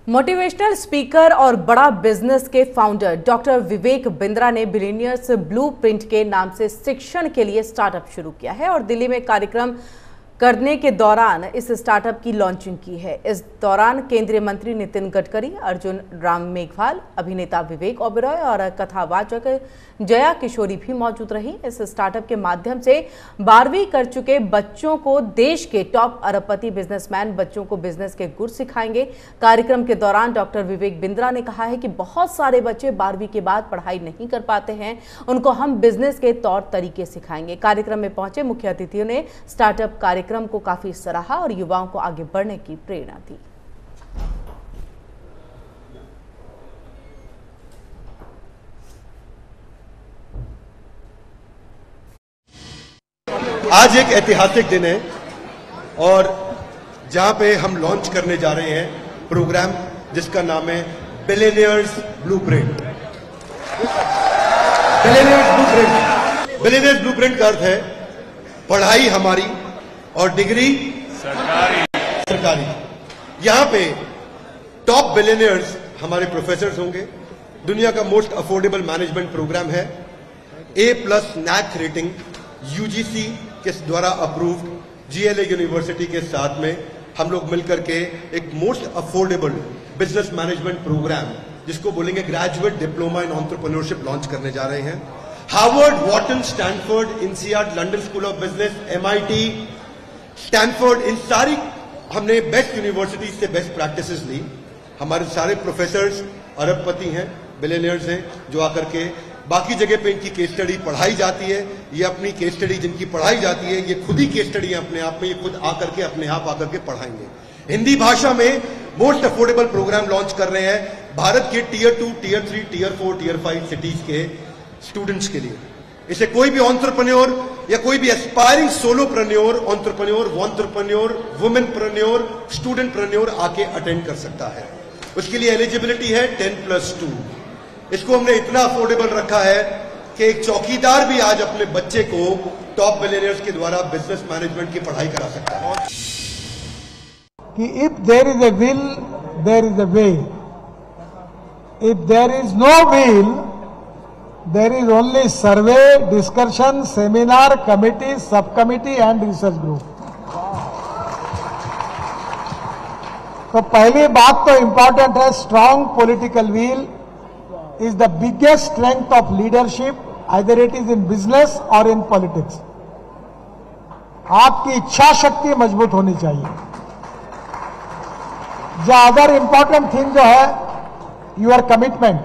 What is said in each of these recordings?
Motivational speaker और बड़ा business के फाउंडर डॉक्टर विवेक बिंद्रा ने बिलियनियर्स ब्लूप्रिंट के नाम से शिक्षण के लिए स्टार्टअप शुरू किया है और दिल्ली में कार्यक्रम करने के दौरान इस स्टार्टअप की लॉन्चिंग की है। इस दौरान केंद्रीय मंत्री नितिन गडकरी, अर्जुन राम मेघवाल, अभिनेता विवेक ओबेरॉय और कथावाचक जया किशोरी भी मौजूद रही। इस स्टार्टअप के माध्यम से 12वीं कर चुके बच्चों को देश के टॉप अरबपति बिजनेसमैन बच्चों को बिजनेस के गुर सिखाएंगे। कार्यक्रम के दौरान डॉक्टर विवेक बिंद्रा ने कहा है कि बहुत सारे बच्चे 12वीं के बाद पढ़ाई नहीं कर पाते हैं, उनको हम बिजनेस के तौर तरीके सिखाएंगे। कार्यक्रम में पहुंचे मुख्य अतिथियों ने स्टार्टअप कार्यक्रम को काफी सराहा और युवाओं को आगे बढ़ने की प्रेरणा दी। आज एक ऐतिहासिक दिन है और जहां पे हम लॉन्च करने जा रहे हैं प्रोग्राम जिसका नाम है बिलियनियर्स ब्लूप्रिंट। बिलियनियर्स ब्लूप्रिंट का अर्थ है पढ़ाई हमारी और डिग्री सरकारी। यहां पे टॉप बिलियनियर्स हमारे प्रोफेसर्स होंगे। दुनिया का मोस्ट अफोर्डेबल मैनेजमेंट प्रोग्राम है। A+ NAC रेटिंग UGC के द्वारा अप्रूव्ड GLA यूनिवर्सिटी के साथ में हम लोग मिलकर के एक most affordable business management programme जिसको बोलेंगे graduate diploma in entrepreneurship launch करने जा रहे हैं। Harvard, Wharton, Stanford, INSEAD, London school of business, MIT, Stanford, इन सारी हमने बेस्ट यूनिवर्सिटीज से बेस्ट प्रैक्टिसेस ली। हमारे सारे प्रोफेसर्स अरबपति हैं, बिलियनियर्स हैं, जो आकर के बाकी जगह पे इनकी केस स्टडी पढ़ाई जाती है। ये अपनी केस स्टडी जिनकी पढ़ाई जाती है ये खुद ही केस स्टडी है अपने आप में, ये खुद आकर के अपने आप आकर के पढ़ाएंगे। हिंदी भाषा में मोस्ट अफोर्डेबल प्रोग्राम लॉन्च कर रहे हैं भारत के Tier 2, Tier 3, Tier 4, Tier 5 cities के स्टूडेंट्स के लिए। इसे कोई भी एंटरप्रेन्योर या कोई भी एस्पायरिंग सोलोप्रेन्योर, एंटरप्रेन्योर, वुमेनप्रेन्योर, स्टूडेंटप्रेन्योर आके अटेंड कर सकता है। उसके लिए एलिजिबिलिटी है 10+2। इसको हमने इतना अफोर्डेबल रखा है कि एक चौकीदार भी आज अपने बच्चे को टॉप बिलियनियर्स के द्वारा बिजनेस मैनेजमेंट की पढ़ाई करा सकता है। कि if there is a will there is a way, if there is no will there is only survey, discussion, seminar, committee, sub committee and research group. तो पहली बात तो इंपॉर्टेंट है, strong political will is the biggest strength of leadership, either it is in business or in politics. आपकी इच्छा शक्ति मजबूत होनी चाहिए। जो अदर इंपॉर्टेंट थिंग जो है योर कमिटमेंट।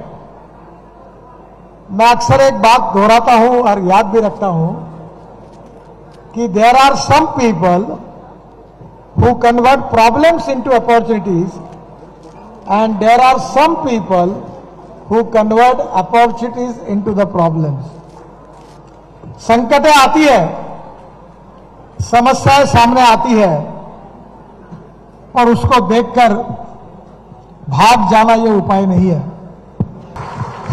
मैं अक्सर एक बात दोहराता हूं और याद भी रखता हूं कि there are some people who convert problems into opportunities and there are some people who convert opportunities into the problems. संकटें आती है, समस्याएं सामने आती है और उसको देखकर भाग जाना ये उपाय नहीं है।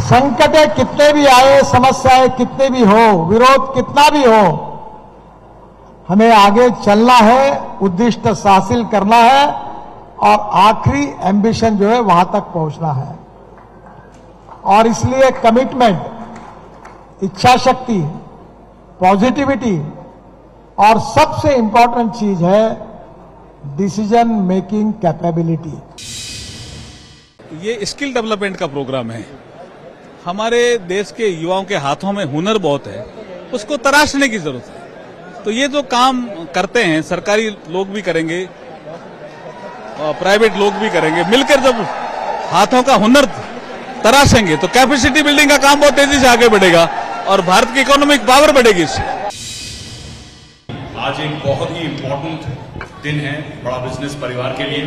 संकटें कितने भी आए, समस्याएं कितने भी हो, विरोध कितना भी हो, हमें आगे चलना है, उद्दिष्ट हासिल करना है और आखिरी एम्बिशन जो है वहां तक पहुंचना है। और इसलिए कमिटमेंट, इच्छा शक्ति, पॉजिटिविटी और सबसे इंपॉर्टेंट चीज है डिसीजन मेकिंग कैपेबिलिटी। ये स्किल डेवलपमेंट का प्रोग्राम है। हमारे देश के युवाओं के हाथों में हुनर बहुत है, उसको तराशने की जरूरत है। तो ये जो काम करते हैं सरकारी लोग भी करेंगे, प्राइवेट लोग भी करेंगे, मिलकर जब हाथों का हुनर तराशेंगे तो कैपेसिटी बिल्डिंग का काम बहुत तेजी से आगे बढ़ेगा और भारत की इकोनॉमिक पावर बढ़ेगी इससे। आज एक बहुत ही इंपॉर्टेंट दिन है बड़ा बिजनेस परिवार के लिए।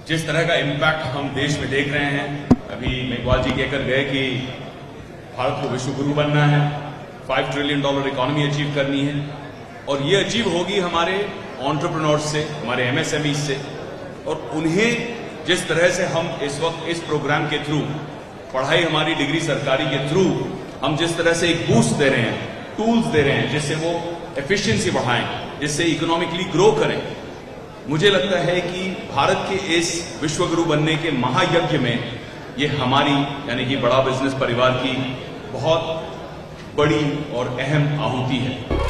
जिस तरह का इम्पैक्ट हम देश में देख रहे हैं, अभी मेघवाल जी कहकर गए कि भारत को विश्व गुरु बनना है, $5 ट्रिलियन इकोनॉमी अचीव करनी है और ये अचीव होगी हमारे एंटरप्रेन्योर्स से, हमारे MSME से। और उन्हें जिस तरह से हम इस वक्त इस प्रोग्राम के थ्रू, पढ़ाई हमारी डिग्री सरकारी के थ्रू हम जिस तरह से एक बूस्ट दे रहे हैं, टूल्स दे रहे हैं जिससे वो एफिशिएंसी बढ़ाएं, जिससे इकोनॉमिकली ग्रो करें, मुझे लगता है कि भारत के इस विश्वगुरु बनने के महायज्ञ में ये हमारी यानी कि बड़ा बिजनेस परिवार की बहुत बड़ी और अहम आहुति है।